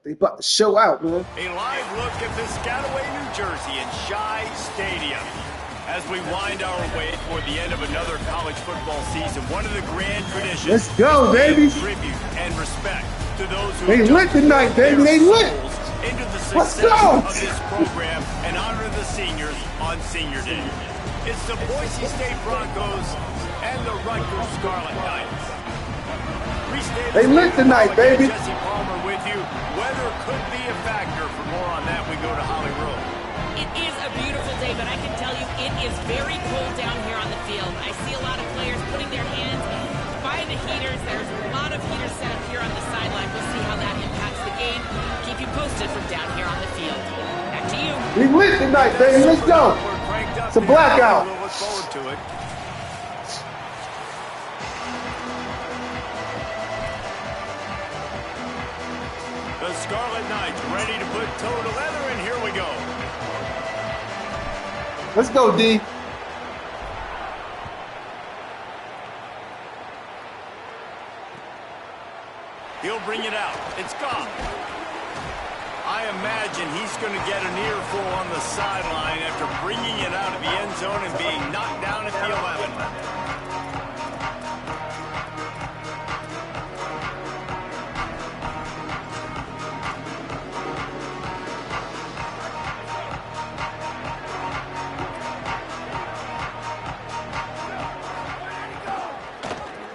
They about to show out, man. A live look at Piscataway, New Jersey in Shai Stadium. As we wind our way toward the end of another college football season, one of the grand traditions. Let's go, baby. Tribute and respect to those who they lit tonight, baby. They lit. Into the success of this program and honor the seniors on Senior Day. It's the Boise State Broncos and the Rutgers Scarlet Knights. They lit tonight, baby. Jesse Palmer with you. Weather could be a factor. For more on that, we go to Holly Road. It is a beautiful day, but I can tell you it is very cold down here on the field. I see a lot of players putting their hands by the heaters. There's a lot of heaters set up here on the sideline. We'll see how that impacts the game. Keep you posted from down here on the field. Back to you. We lit tonight, baby. Let's go. It's a blackout. We'll look forward to it. The Scarlet Knights ready to put toe to leather, and here we go. Let's go, D. He'll bring it out. It's gone. I imagine he's going to get an earful on the sideline after bringing it out of the end zone and being knocked down at the 11.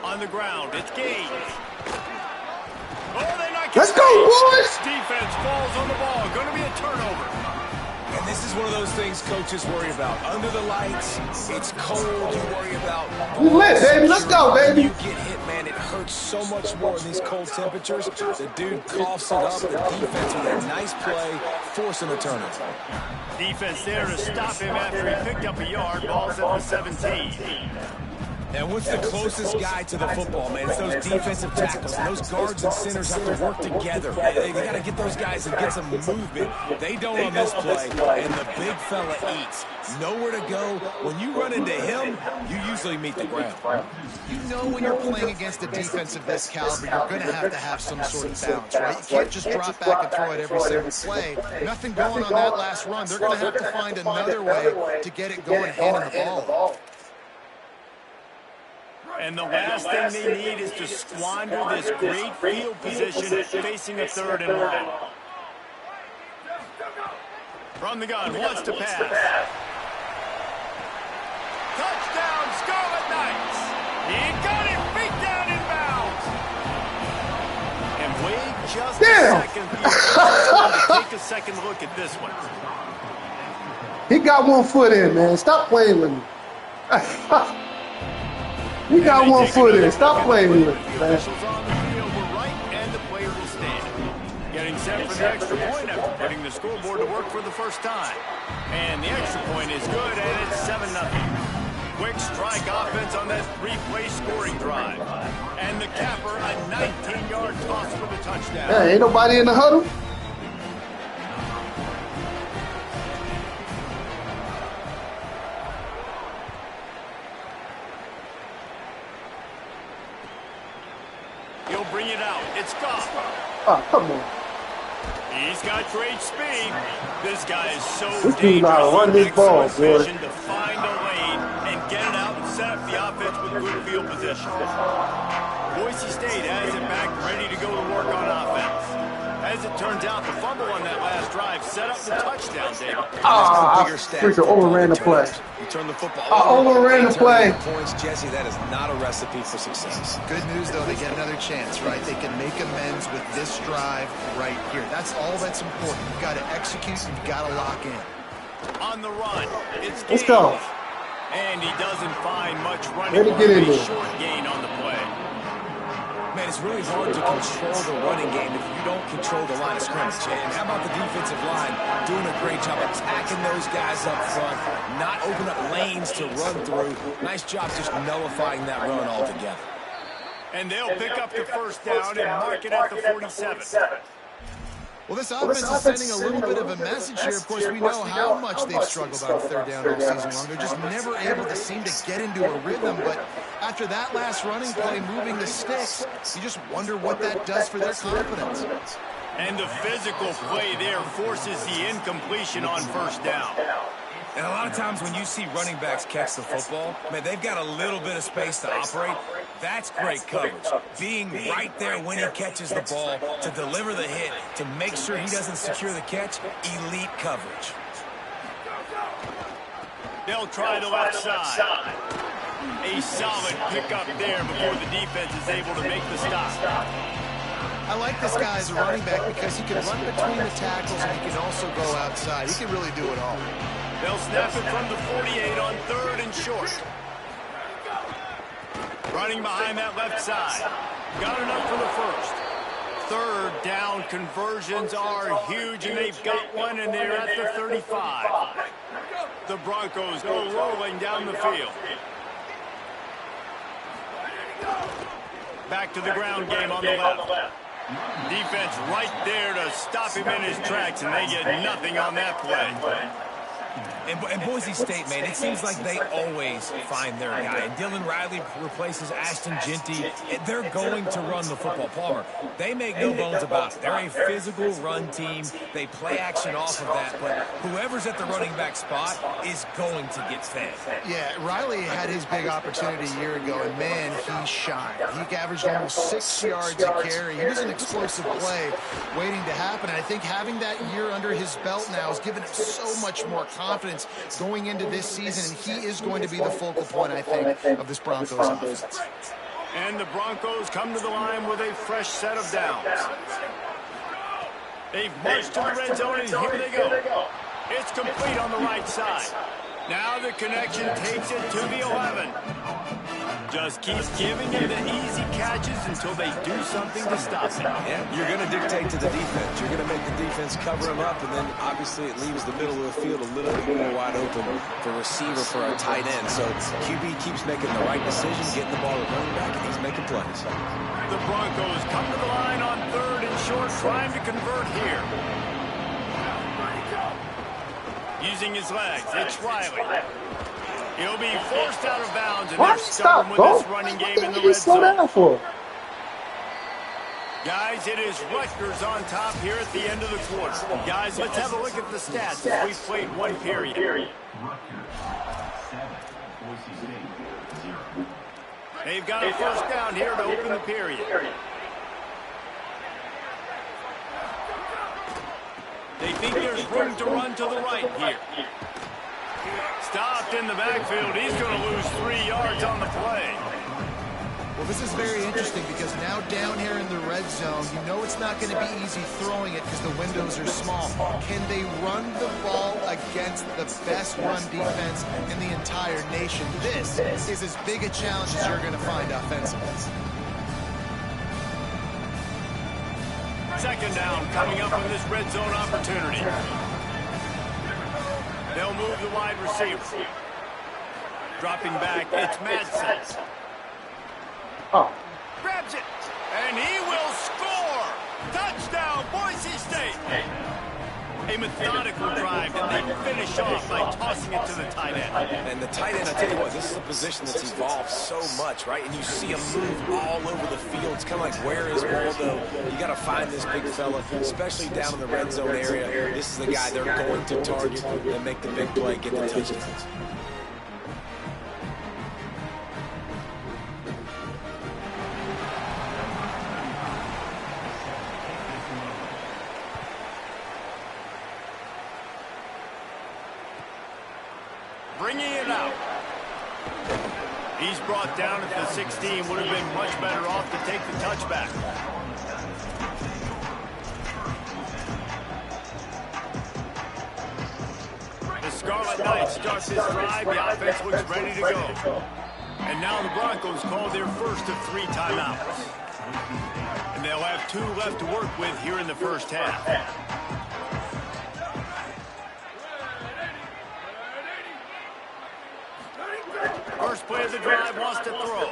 On the ground, it's Gage. Let's go, boys! Defense falls on the ball. Going to be a turnover. And this is one of those things coaches worry about. Under the lights, it's cold. You worry about. We lit, baby. Let's go, baby. You get hit, man. It hurts so much more in these cold temperatures. The dude coughs it up. The defense with a nice play, forcing a turnover. Defense there to stop him after he picked up a yard. Ball's at the 17. And what's the closest guy to the football, man? It's those defensive tackles. And those guards and centers have to work together. They got to get those guys and get some movement. They don't on this play, and the big fella eats. Nowhere to go. When you run into him, you usually meet the ground. You know when you're playing against a defense of this caliber, you're going to have some sort of balance, right? You can't just drop back and throw it every single play. Nothing going on that last run. They're going to have to find another way to get it going, handing the ball. And the last thing they need is to squander this great field position facing a 3rd and long. From the gun, wants to pass. Touchdown, Scarlet Knights! He got it, feet down in bounds! And wait just a second. Take a second look at this one. He got 1 foot in, man. Stop playing with me. He got 1 foot in. Stop playing with me, man. Officials on the field were right, and the player will stand. Getting set for the extra point after putting the scoreboard to work for the first time. And the extra point is good, and it's 7-0. Quick strike offense on that 3-play scoring drive. And the capper, a 19-yard toss for the touchdown. Yeah, ain't nobody in the huddle. He'll bring it out. It's gone. Oh, come on. He's got great speed. This guy is so This dude know how to run this ball, boy. To find a lane and get it out and set up the offense with good field position. Boise State has it back, ready to go to work on offense. As it turns out, the fumble on that last drive set up the touchdown, David. Freaking overran the play. You turn the football overran the play. Points, Jesse, that is not a recipe for success. Good news, though, they get another chance, right? They can make amends with this drive right here. That's all that's important. You've got to execute, you've got to lock in. On the run, it's Let's go. And he doesn't find much running. Way to get in there. Short gain on the play. Man, it's really hard to control the running game if you don't control the line of scrimmage. And how about the defensive line doing a great job attacking those guys up front, not open up lanes to run through. Nice job just nullifying that run altogether. And they'll pick up the first down and mark it at the 47. Well, this offense is sending a little bit of a message here. Of course, we know how much they've struggled on 3rd down all season long. They're just never able to seem to get into a rhythm. But after that last running play, moving the sticks, you just wonder what that does for their confidence. And the physical play there forces the incompletion on first down. And a lot of times when you see running backs catch the football, man, they've got a little bit of space to operate. That's great coverage. Being right there when he catches the ball to deliver the hit, to make sure he doesn't secure the catch, elite coverage. They'll try the left side. A solid pickup there before the defense is able to make the stop. I like this guy as a running back because he can run between the tackles and he can also go outside. He can really do it all. They'll snap it from the 48 on 3rd and short. Running behind that left side. Got enough for the first. 3rd down conversions are huge, and they've got one, and they're at the 35. The Broncos go rolling down the field. Back to the ground game on the left. Defense right there to stop him in his tracks, and they get nothing on that play. And Boise State, man, it seems like they always find their guy. And Dylan Riley replaces Ashton Genty. They're going to run the football. Palmer, they make no bones about it. They're a physical run team. They play action off of that. But whoever's at the running back spot is going to get fed. Yeah, Riley had his big opportunity a year ago, and, man, he shined. He averaged almost 6 yards a carry. He was an explosive play waiting to happen. And I think having that year under his belt now has given him so much more confidence going into this season, and he is going to be the focal point, I think, of this Broncos offense. And the Broncos come to the line with a fresh set of downs. They've marched to the red zone, and here they go. It's complete on the right side. Now the connection takes it to the 11. Just keeps giving him the easy catches until they do something to stop him. Yeah, you're going to dictate to the defense. You're going to make the defense cover him up, and then obviously it leaves the middle of the field a little bit more wide open for receiver, for a tight end. So QB keeps making the right decision, getting the ball to running back, and he's making plays. The Broncos come to the line on 3rd and short, trying to convert here. Using his legs, it's Riley. He'll be forced out of bounds, and they're stubborn with this running game in the red zone. Guys, it is Rutgers on top here at the end of the quarter. Guys, let's have a look at the stats as we've played one period. They've got a first down here to open the period. They think there's room to run to the right here. Stopped in the backfield. He's going to lose 3 yards on the play. Well, this is very interesting because now down here in the red zone, you know it's not going to be easy throwing it because the windows are small. Can they run the ball against the best run defense in the entire nation? This is as big a challenge as you're going to find offensively. Second down coming up on this red zone opportunity. They'll move the wide receiver. Dropping back, it's Madsen. Grabs it, and he will score! Touchdown, Boise State! A methodical drive, and they finish off by tossing it to the tight end. And the tight end, I tell you what, this is a position that's evolved so much, right? And you see him move all over the field. It's kind of like, where is Waldo? You got to find this big fella, especially down in the red zone area. This is the guy they're going to target and make the big play, get the touchdowns. Bringing it out. He's brought down at the 16. Would have been much better off to take the touchback. The Scarlet Knights start this drive. The offense looks ready to go. And now the Broncos call their first of 3 timeouts. And they'll have 2 left to work with here in the first half. First play of the drive, wants to throw.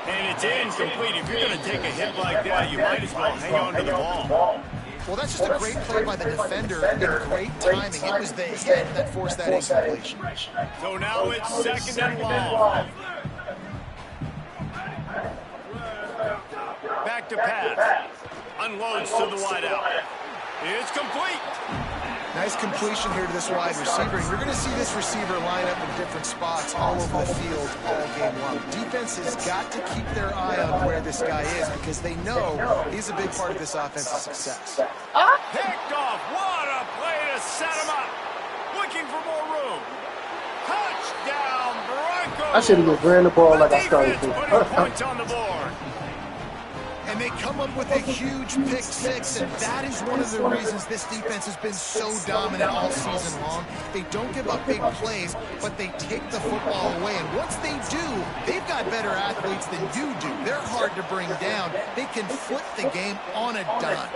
And it's incomplete. If you're going to take a hit like that, you might as well hang on to the ball. Well, that's just a great play by the defender and great timing. It was the hit that forced that incompletion. So now it's second and long. Back to pass. Unloads to the wideout. It's complete. Nice completion here to this wide receiver. You're going to see this receiver line up in different spots all over the field all game long. Defense has got to keep their eye on where this guy is because they know he's a big part of this offense's success. Picked off. What a play to set him up. Looking for more room. Touchdown, Broncos. I should have just ran the ball like I started Defense to. putting points on the board. And they come up with a huge pick six, and that is one of the reasons this defense has been so dominant all season long. They don't give up big plays, but they take the football away. And once they do, they've got better athletes than you do. They're hard to bring down. They can flip the game on a dime.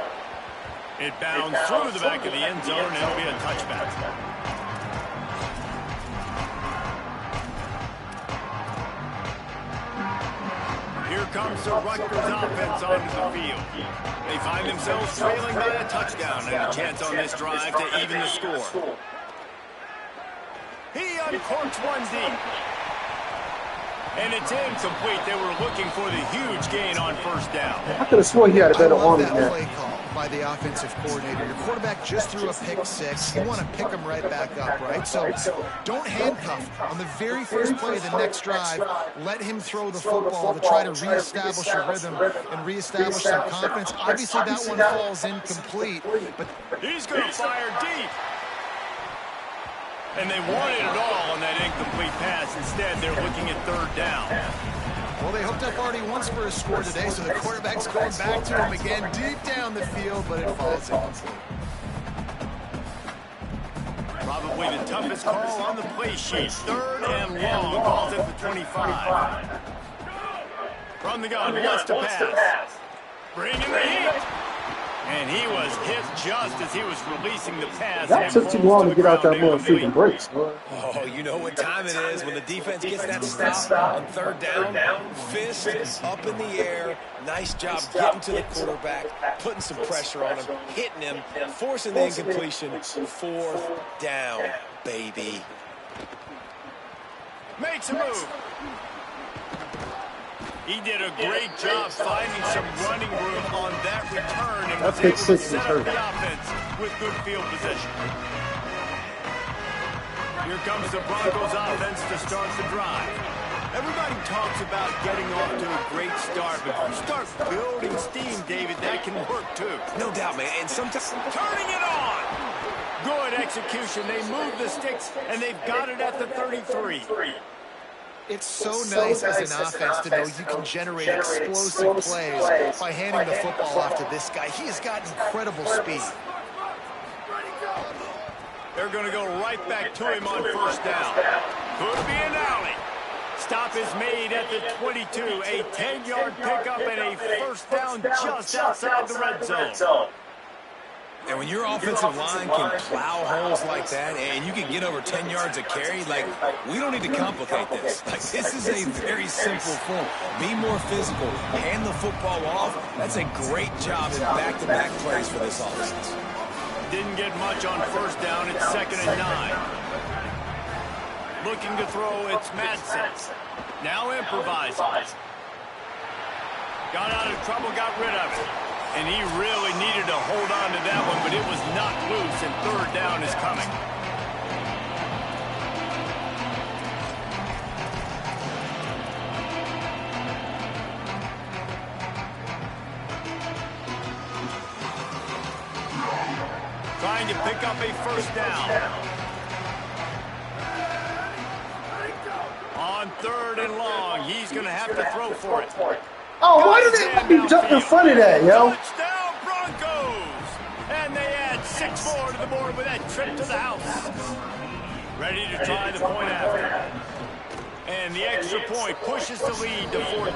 It bounds through the back of the end zone, and it'll be a touchback. Here comes the Rutgers offense onto the field. They find themselves trailing by a touchdown and a chance on this drive to even the score. He uncorks one deep. And it's incomplete. They were looking for the huge gain on first down. I could have sworn he had a better I love arm than that that. play call by the offensive coordinator. Your quarterback just threw a pick six. You want to pick him right back up, right? So don't handcuff. On the very first play of the next drive, let him throw the football to try to reestablish a rhythm and reestablish some confidence. Obviously, that one falls incomplete, but he's going to fire deep. And they wanted it all on that incomplete pass. Instead, they're looking at third down. well, they hooked up already once for a score today, so the quarterback's going back to him again deep down the field, but it falls incomplete. Probably the toughest call on the play sheet. Third and long. Calls at the 25. From the gun, wants to pass. Bringing the heat. And he was hit just as he was releasing the pass. That took too long to get out that more freaking breaks. Oh, you know what time it is when the defense gets that stop on third down. Fist up in the air. Nice job getting to the quarterback, putting some pressure on him, hitting him, forcing the incompletion. Fourth down, baby. Makes a move. He did a great job finding some running room on that return and was able to set up the offense with good field position. Here comes the Broncos offense to start the drive. Everybody talks about getting off to a great start, but if you start building steam, David, that can work too. No doubt, man. And sometimes Turning it on. Good execution. They move the sticks, and they've got it at the 33. It's so nice as an offense to know you can generate explosive plays by handing the football off to this guy. He has got incredible speed. They're going to go right back to him on first down. Could be an alley. Stop is made at the 22. A 10-yard pickup and a first down just outside the red zone. And when your offensive line can plow holes like that and you can get over 10 yards of carry, like, we don't need to complicate this. Like, this is a very simple form. Be more physical. Hand the football off. That's a great job in back-to-back plays for this offense. Didn't get much on first down. It's 2nd and 9. Looking to throw, it's Madsen. Now improvising. Got out of trouble, got rid of it. And he really needed to hold on to that one, but it was not loose, and third down is coming. Trying to pick up a first down. On 3rd and long, he's going to have to throw for it. Oh, why did they let me jump in front of that, yo? Touchdown, Broncos! And they add 6-4 to the board with that trip to the house. Ready to try the point after. And the extra point pushes the lead to 14.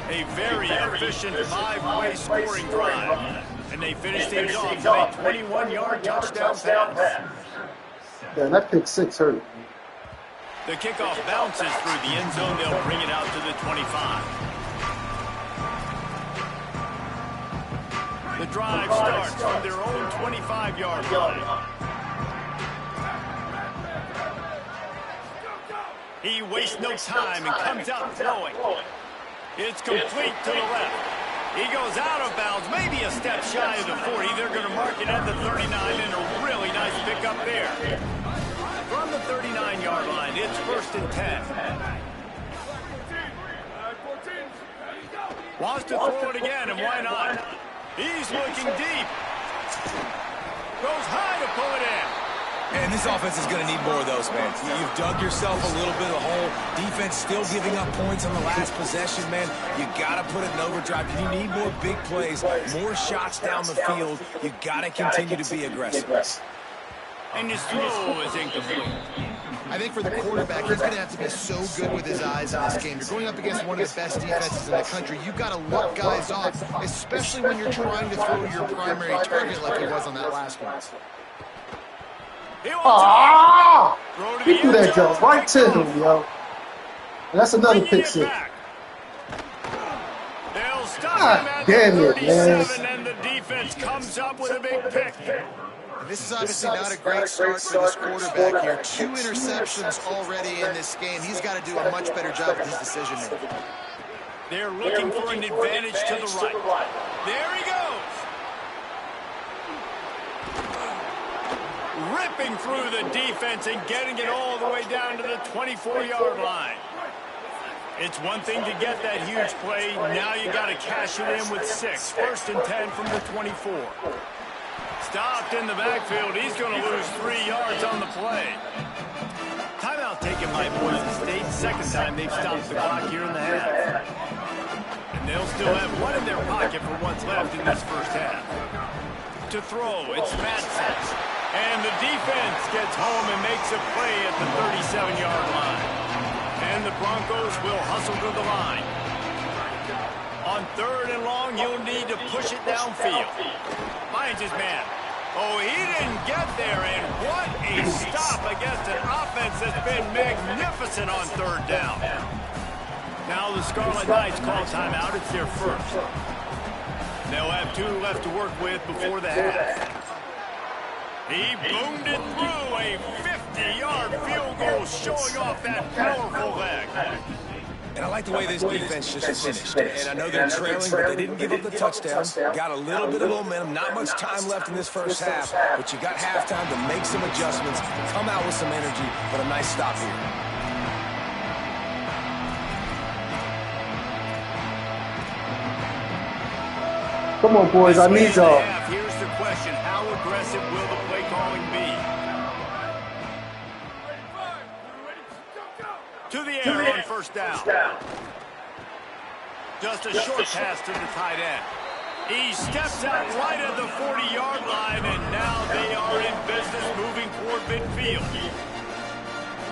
A very efficient 5-play scoring drive. And they finish things off with a 21-yard touchdown pass. Yeah, that pick six hurt. The kickoff bounces through the end zone. They'll bring it out to the 25. The drive starts from their own 25-yard line. He wastes no time and comes out throwing. It's complete to the left. He goes out of bounds, maybe a step shy of the 40. They're going to mark it at the 39, and a really nice pickup there. From the 39-yard line, it's 1st and 10. Wants to throw it again, and why not? He's looking deep. Goes high to pull it in. And this offense is going to need more of those, man. You've dug yourself a little bit of a hole. Defense still giving up points on the last possession, man. You got to put it in overdrive. You need more big plays, more shots down the field. You got to continue to be aggressive. And his throw is incomplete. I think for the quarterback, he's going to have to be so good with his eyes in this game. You're going up against one of the best defenses in the country. You've got to look guys off, especially when you're trying to throw your primary target like he was on that last one. Ah! He threw that jump right to him, yo. And that's another pick six. God damn it, man. And the defense comes up with a big pick. And this is obviously not a great start for this quarterback here. 2 interceptions already in this game. He's got to do a much better job with his decision making. They're looking for an advantage to the right. There he goes. Ripping through the defense and getting it all the way down to the 24-yard line. It's one thing to get that huge play. Now you got to cash it in with 6. 1st and 10 from the 24. Stopped in the backfield. He's going to lose 3 yards on the play. Timeout taken by Boise State. Second time they've stopped the clock here in the half. And they'll still have one in their pocket for what's left in this first half. To throw, it's Madsen. And the defense gets home and makes a play at the 37-yard line. And the Broncos will hustle to the line. On 3rd and long, he'll need to push it downfield. Finds his man. Oh, he didn't get there, and what a stop against an offense that's been magnificent on 3rd down. Now the Scarlet Knights call timeout. It's their first. They'll have 2 left to work with before the half. He boomed it through a 50-yard field goal, showing off that powerful leg. And I like the way this defense just finished. And I know they're trailing, but they didn't give up the touchdown. Got a little bit of momentum. Not much time left in this first half, but you got halftime to make some adjustments, come out with some energy, but a nice stop here. Come on, boys. I need y'all. Here's the question. How aggressive will the play calling be? To the air on 1st down. Just a short pass to the tight end. He steps out right at the 40-yard line, and now they are in business moving toward midfield.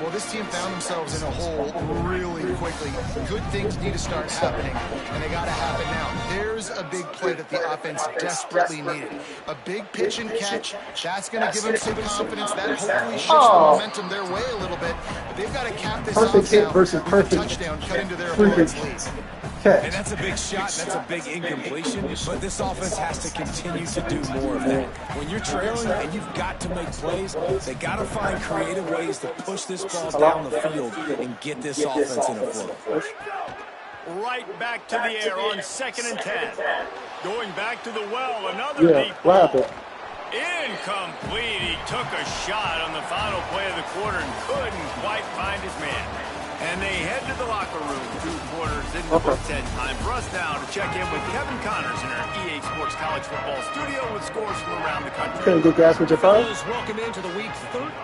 Well, this team found themselves in a hole really quickly. Good things need to start happening, and they got to happen now. There's a big play that the offense desperately needed. A big pitch and catch. That's going to give them some confidence. That hopefully shifts the momentum their way a little bit. But they've got to cap this off now with a touchdown cut into their opponent's lead. And that's a big shot, that's a big incompletion, but this offense has to continue to do more of that. When you're trailing and you've got to make plays, they got to find creative ways to push this ball down the field and get this offense in a flow. Right back to the air on 2nd and 10. Going back to the well, another deep ball. Incomplete. He took a shot on the final play of the quarter and couldn't quite find his man. And they head to the locker room. 2 quarters into the first 10. Time for us now to check in with Kevin Connors in our EA Sports College Football studio with scores from around the country. Okay, good guys with your phone. Welcome into the Week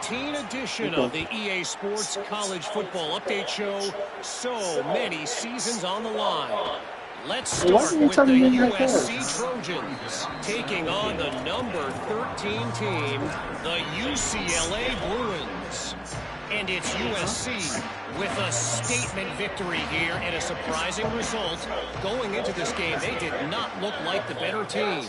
13 edition of the EA Sports College Football Update Show. So many seasons on the line. Let's start with the USC Trojans taking on the number 13 team, the UCLA Bruins. And it's USC with a statement victory here and a surprising result. Going into this game, they did not look like the better team.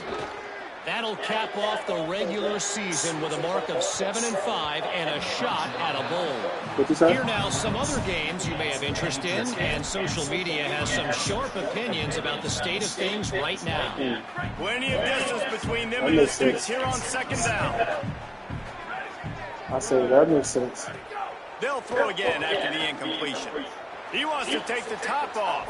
That'll cap off the regular season with a mark of 7-5 and a shot at a bowl. Here now, some other games you may have interest in, and social media has some sharp opinions about the state of things right now. Plenty of distance between them and the sticks here on 2nd down. I say that makes sense. They'll throw again after the incompletion. He wants to take the top off.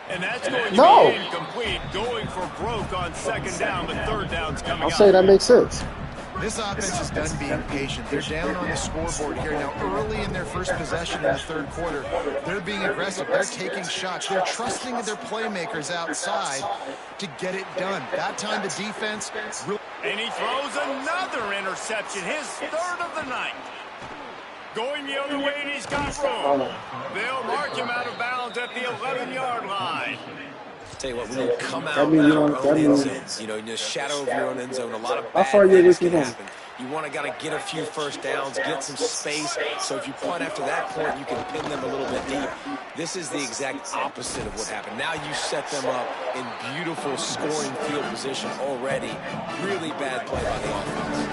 And that's going to be incomplete, going for broke on second down, but third down's coming up. I'll say that makes sense. This offense is done being patient. They're down on the scoreboard here. Now, early in their first possession in the third quarter, they're being aggressive. They're taking shots. They're trusting their playmakers outside to get it done. That time, the defense... And he throws another interception, his third of the night. Going the other way, and he's got room. They'll mark him out of bounds at the 11-yard line. Tell you what, when you come out of your own end zone, you know, in the shadow of your own end zone, a lot of bad things can happen. You want to get a few first downs, get some space, so if you punt after that point, you can pin them a little bit deep. This is the exact opposite of what happened. Now you set them up in beautiful scoring field position already. Really bad play by the offense.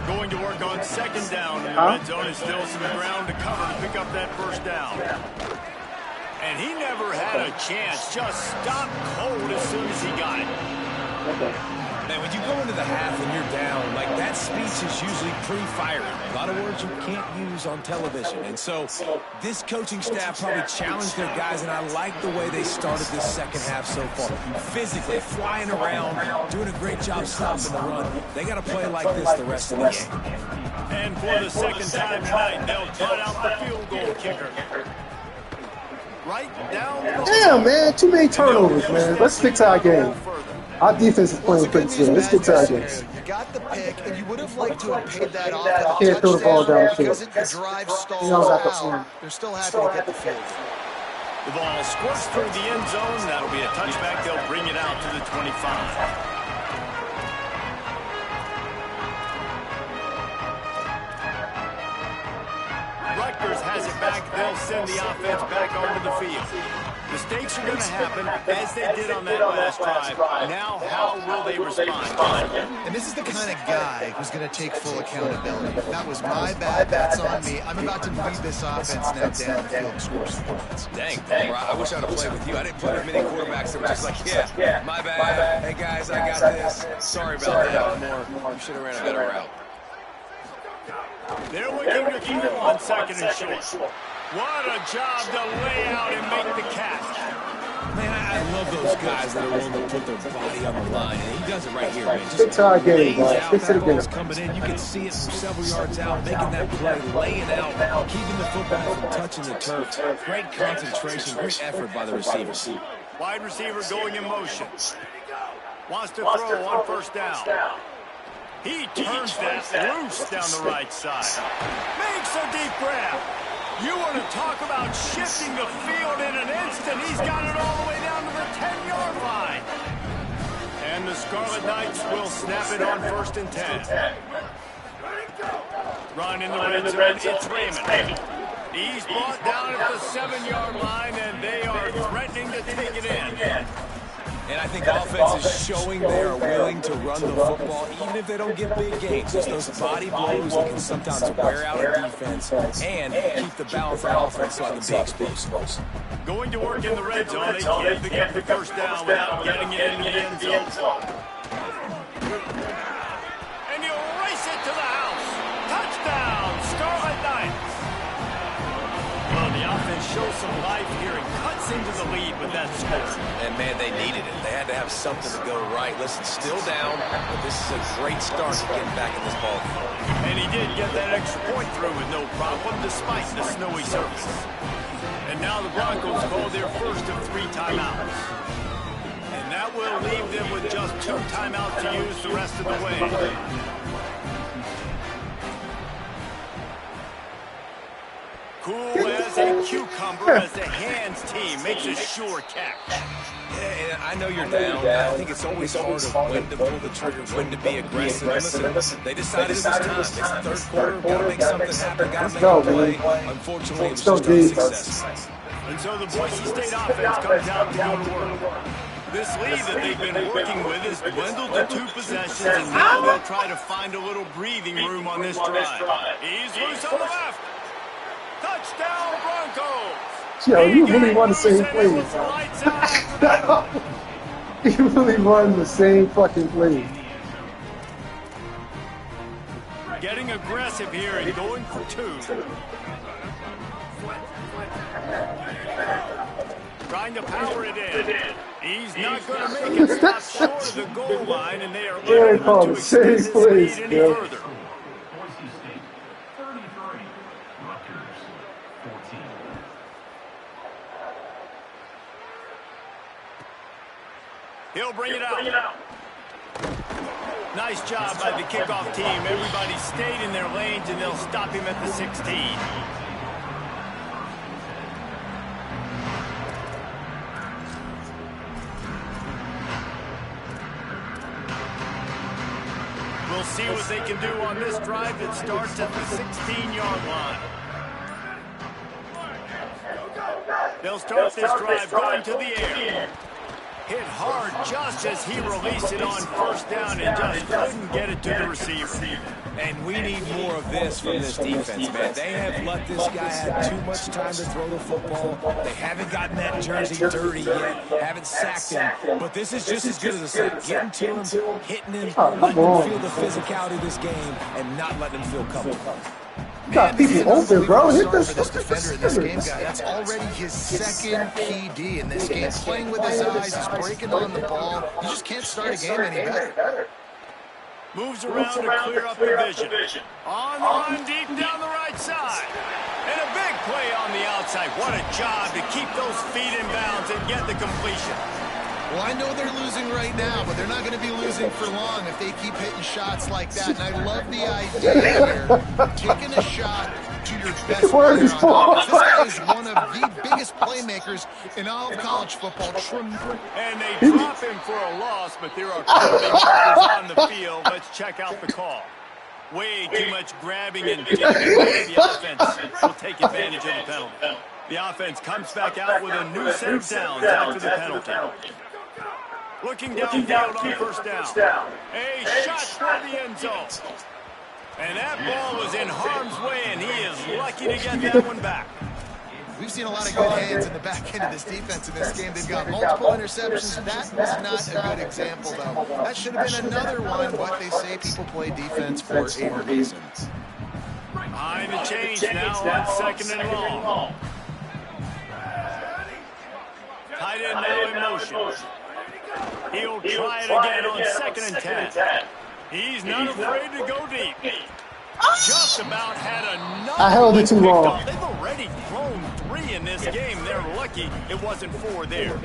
Going to work on second down. The red zone is still some ground to cover to pick up that first down. And he never had a chance. Just stopped cold as soon as he got it. Man, when you go into the half and you're down, like that speech is usually pre-firing. A lot of words you can't use on television. And so this coaching staff probably challenged their guys, and I like the way they started this second half so far. Physically, flying around, doing a great job stopping the run. They got to play like this the rest of the game. And for the second time tonight, they'll cut out the field goal kicker. Right down the Damn, man. Too many turnovers, man. Let's stick to our game. Our defense is playing pretty good. Let's get to our game. You got the pick, and you would have liked to have paid that off. I can't throw the ball down the field. Because the drive stalls out. They're still happy to get the field. The ball squirts through the end zone. That'll be a touchback. They'll bring it out to the 25. Rutgers has it back. They'll send the offense back onto the field. Mistakes are going to happen, as they did on that last drive. Now, how will they respond? And this is the kind of guy who's going to take full accountability. That was my bad. That's on me. I'm about to lead this offense now down the field and score some points. Dang, bro, I wish I'd have played with you. I didn't play with many quarterbacks that were just like, yeah, my bad. Hey, guys, I got this. Sorry about that. More. You should have ran a better route. They're looking to throw on second and short. What a job to lay out and make the catch. Man, I love those guys that are willing to put their body on the line. And he does it right here, man. Stick to our game, guys. Stick to the game. Coming in, you can see it from several yards out, making that play, laying out, keeping the football from touching the turf. Great concentration, great effort by the receiver. Wide receiver going in motion. Wants to throw on first down. He turns that loose down the right side. Makes a deep grab. You want to talk about shifting the field in an instant. He's got it all the way down to the 10-yard line. And the Scarlet Knights will snap it on 1st and 10. Run in the red zone. It's Raymond. He's brought down at the 7-yard line, and they are threatening to take it in. And I think offense is showing they are willing to run the football, even if they don't get big gains. Just those body blows that can sometimes wear out a defense and keep the balance of offense so I can be explosive. Going to work in the red zone. They can't get the first down without getting it in the end zone. And you race it to the house. Touchdown, Scarlet Knights. Well, the offense shows some life here and cuts into the lead with that score. And, man, they needed it. They had to have something to go right. Listen, still down, but this is a great start to getting back in this ball game. And he did get that extra point through with no problem, despite the snowy surface. And now the Broncos call their first of 3 timeouts. And that will leave them with just 2 timeouts to use the rest of the way. Cool as a cucumber as the hands team makes a sure catch. Yeah, I know you're down. I think it's always hard of when to pull the trigger, when to be aggressive. And listen, they decided it was time. It's the third quarter. Got to make something happen. Got to make a play. Unfortunately, it was just unsuccessful. And so the Boise State offense comes out to go to work. This lead that they've been working with is dwindled to 2 possessions, and now they'll try to find a little breathing room on this drive. He's loose on the left. Touchdown, Broncos! Yo, you really run the same plays. You really run the same fucking plays. Getting aggressive here and going for 2. Trying to power it in. He's not going to make it stop short of the goal line, and they are unable to extend his lead any further. He'll bring it out. Nice job by the kickoff team. Everybody stayed in their lanes, and they'll stop him at the 16. We'll see what they can do on this drive that starts at the 16-yard line. They'll start this drive going to the air. Hit hard just as he released it on first down and just couldn't get it to the receiver. And we need more of this from this defense, man. They have let this guy have too much time to throw the football. They haven't gotten that jersey dirty yet, haven't sacked him. But this is just as good as a sack. Getting to him, hitting him, letting him feel the physicality of this game, and not letting him feel comfortable. You got people open, bro. Hit this defender in this game, guy. That's already his second PD in this game. Playing with his eyes, he's breaking on the ball. You just can't start a game any better. Moves around to clear up the vision. On the run, deep down the right side. And a big play on the outside. What a job to keep those feet in bounds and get the completion. Well, I know they're losing right now, but they're not going to be losing for long if they keep hitting shots like that. And I love the idea here, taking a shot to your best player. This guy is one of the biggest playmakers in all of college football. And they drop him for a loss, but there are markers on the field. Let's check out the call. Way too much grabbing and digging. The offense will take advantage of the penalty. The offense comes back out with a new set of downs after the penalty. Looking downfield on first down. A shot for the end zone. And that ball was in harm's way, and he is lucky to get that one back. We've seen a lot of good hands in the back end of this defense in this game. They've got multiple interceptions. That was not a good example, though. That should have been another one, but they say people play defense for a reason. Behind the change now on second and long. Tight end now in motion. He'll try it again on second and 10. He's not afraid to go deep. Just about had another. I held it too long. They've already thrown 3 in this game. They're lucky it wasn't 4 there.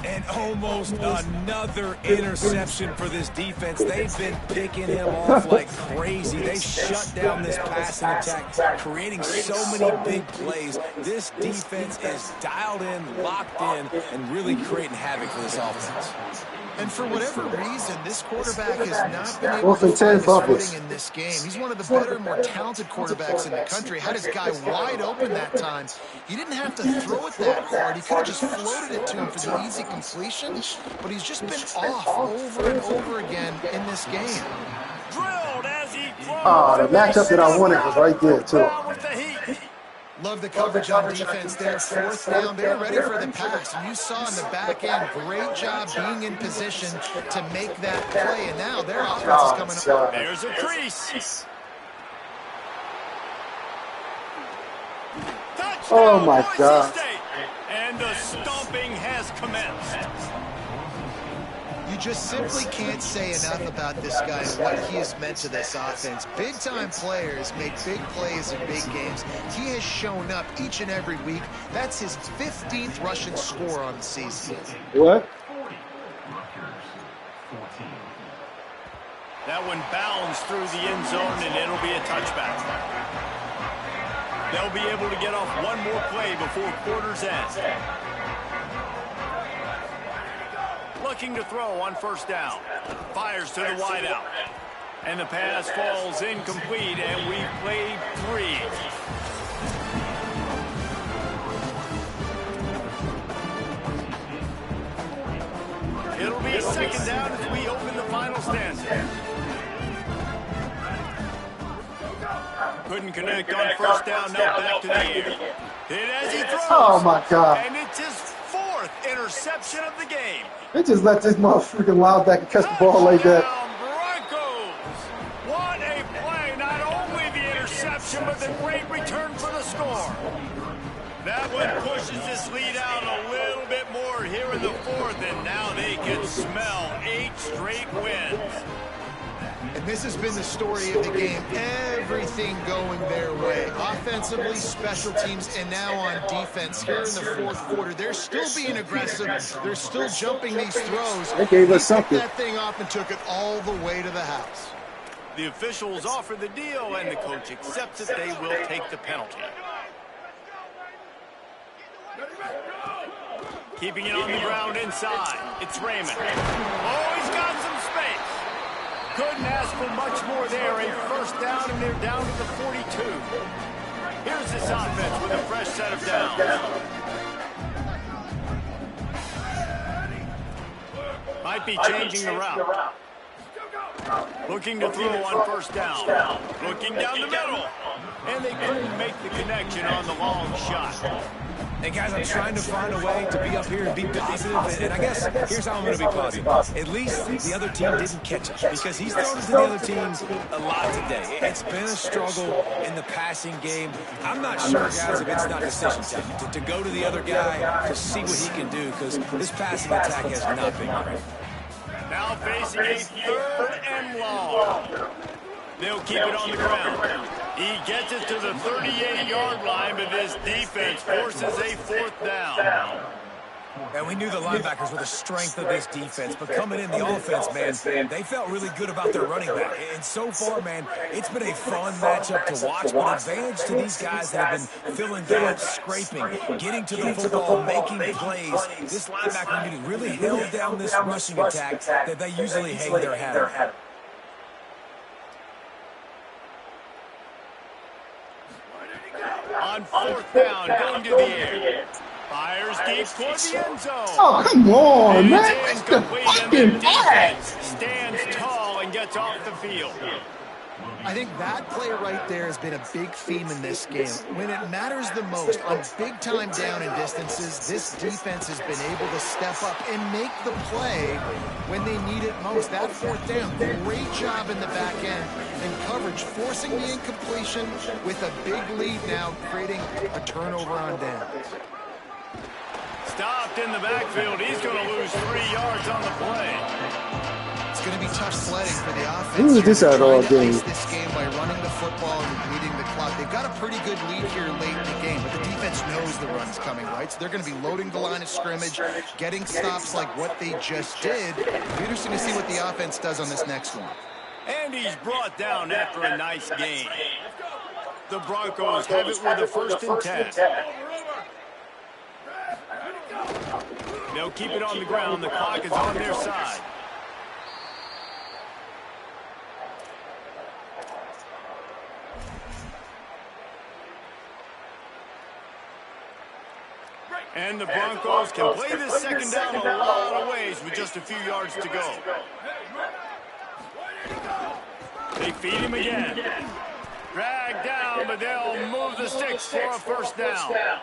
And almost another interception for this defense. They've been picking him off like crazy. They shut down this passing attack, creating so many big plays. This defense is dialed in, locked in, and really creating havoc for this offense. And for whatever reason, this quarterback has not been able to find his footing in this game. He's one of the better, more talented quarterbacks in the country. Had his guy wide open that time. He didn't have to throw it that hard. He could have just floated it to him for the easy completion, but he's just been off over and over again in this game. Drilled as he the matchup that I wanted was right there, too. Love the coverage on defense there. Fourth down, they're ready for the pass. And you saw in the back end, great job being in position to make that play. And now their offense is coming up. There's a crease. Touchdown, Oh, my Boise God. State. And the stomping has commenced. You just simply can't say enough about this guy and what he has meant to this offense. Big-time players make big plays in big games. He has shown up each and every week. That's his 15th rushing score on the season. What? That one bounds through the end zone, and it'll be a touchback. They'll be able to get off one more play before quarter's end. Looking to throw on first down. Fires to the wideout. And the pass falls incomplete, and we've played 3. It'll be a second down as we open the final stanza. Couldn't connect on first down, now back to the air. Hit as he throws. Oh, my God. And it's his 4th interception of the game. They just let this motherfucking linebacker catch the ball like that. Broncos! What a play! Not only the interception, but the great return for the score. That one pushes this lead out a little bit in the fourth, and now they can smell 8 straight wins. And this has been the story of the game. Everything going their way. Offensively, special teams, and now on defense. Here in the fourth quarter, they're still being aggressive. They're still jumping these throws. They gave us something. That thing off and took it all the way to the house. The officials offer the deal, and the coach accepts it. They will take the penalty. Keeping it on the ground inside. It's Raymond. Oh, he's got some space. Couldn't ask for much more there. A first down, and they're down to the 42. Here's this offense with a fresh set of downs. Might be changing the route. Looking to throw on first down. Looking down the middle. And they couldn't make the connection on the long shot. Hey, guys, I'm trying to find a way to be up here and be positive, and I guess here's how I'm going to be positive. At least the other team didn't catch us, because he's thrown to the other teams a lot today. It's been a struggle in the passing game. I'm not sure, guys, if it's not decision time to go to the other guy to see what he can do, because this passing attack has not been great. Now facing a 3rd and long. They'll keep it on the ground. He gets it to the 38-yard line, but this defense forces a 4th down. And we knew the linebackers were the strength of this defense, but coming in the offense, man, they felt really good about their running back. And so far, man, it's been a fun matchup to watch, but advantage to these guys that have been filling gaps, scraping, getting to the football, making plays. This linebacker unit really held down this rushing attack that they usually hang their hat on. On 4th down, going to the air. Fires deep toward the end zone. Oh, come on, And man. it's That's the incomplete, and fucking the pass. defense stands tall and gets off the field. I think that play right there has been a big theme in this game. When it matters the most, on big-time down and distances, this defense has been able to step up and make the play when they need it most. That 4th down, great job in the back end and coverage, forcing the incompletion with a big lead now, creating a turnover on downs. Stopped in the backfield. He's going to lose 3 yards on the play. It's going to be tough sledding for the offense. Who is this out all day? This game by running the football and leading the clock. They've got a pretty good lead here late in the game, but the defense knows the run's coming, right? So they're going to be loading the line of scrimmage, getting stops like what they just did. It'll be interesting to see what the offense does on this next one. And he's brought down after a nice game. The Broncos have it with a 1st and 10. They'll keep it on the ground. The clock is on their side. And the Broncos can play this 2nd down a lot of ways with just a few yards to go. They feed him again. Drag down, but they'll move the sticks for a 1st down.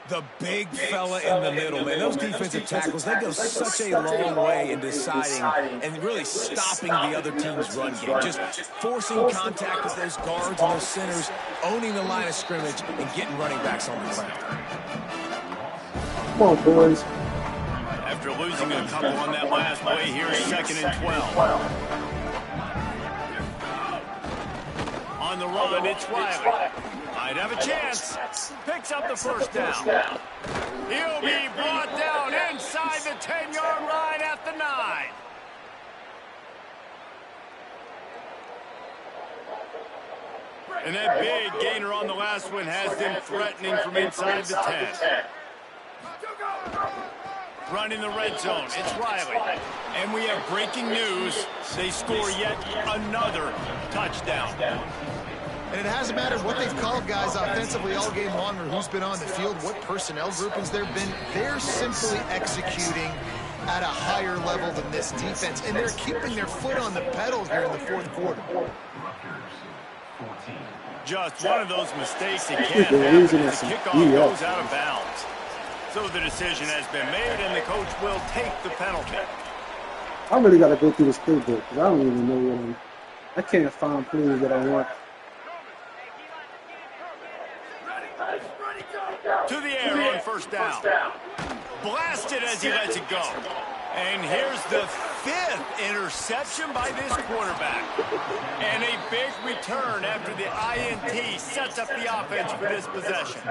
The big fella in the middle, man. Those defensive tackles, they go such a long way in deciding and really stopping the other team's run game. Just forcing contact with those guards and those centers, owning the line of scrimmage, and getting running backs on the ground. Come on, boys. After losing a couple on that last play, here's 2nd and 12. On the run, it's Riley. Might have a chance. Picks up the 1st down. He'll be brought down inside the 10-yard line at the 9. And that big gainer on the last one has them threatening from inside the 10. Running the red zone, it's Riley. And we have breaking news. They score yet another touchdown. And it hasn't mattered what they've called guys offensively all game long or who's been on the field, what personnel groupings there have been. They're simply executing at a higher level than this defense, and they're keeping their foot on the pedal here in the 4th quarter. Just one of those mistakes that can't happen. The kickoff goes out of bounds. So the decision has been made, and the coach will take the penalty. I really got to go through this playbook because I don't even know what I can't find plays that I want. To the air on 1st down. blasted as he lets it go. And here's the 5th interception by this quarterback. And a big return after the INT sets up the offense for this possession.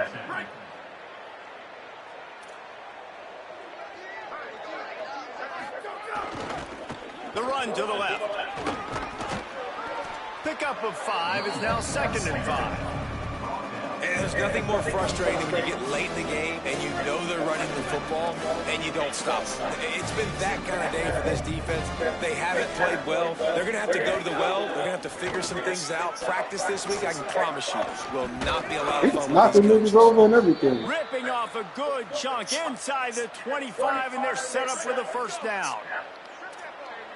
The run to the left. Pickup of 5 is now 2nd and 5. And there's nothing more frustrating than when you get late in the game and you know they're running the football and you don't stop them. It's been that kind of day for this defense. They haven't played well. They're going to have to go to the well. They're going to have to figure some things out. Practice this week, I can promise you, will not be a lot of fun. It's knocking niggas over and everything. Ripping off a good chunk inside the 25, and they're set up for the first down.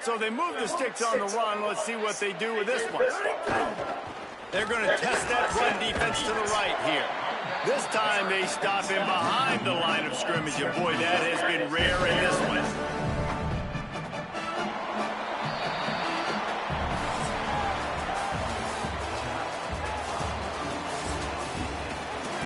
So they move the sticks on the run. Let's see what they do with this one. They're going to test that run defense to the right here. This time they stop him behind the line of scrimmage. And boy, that has been rare in this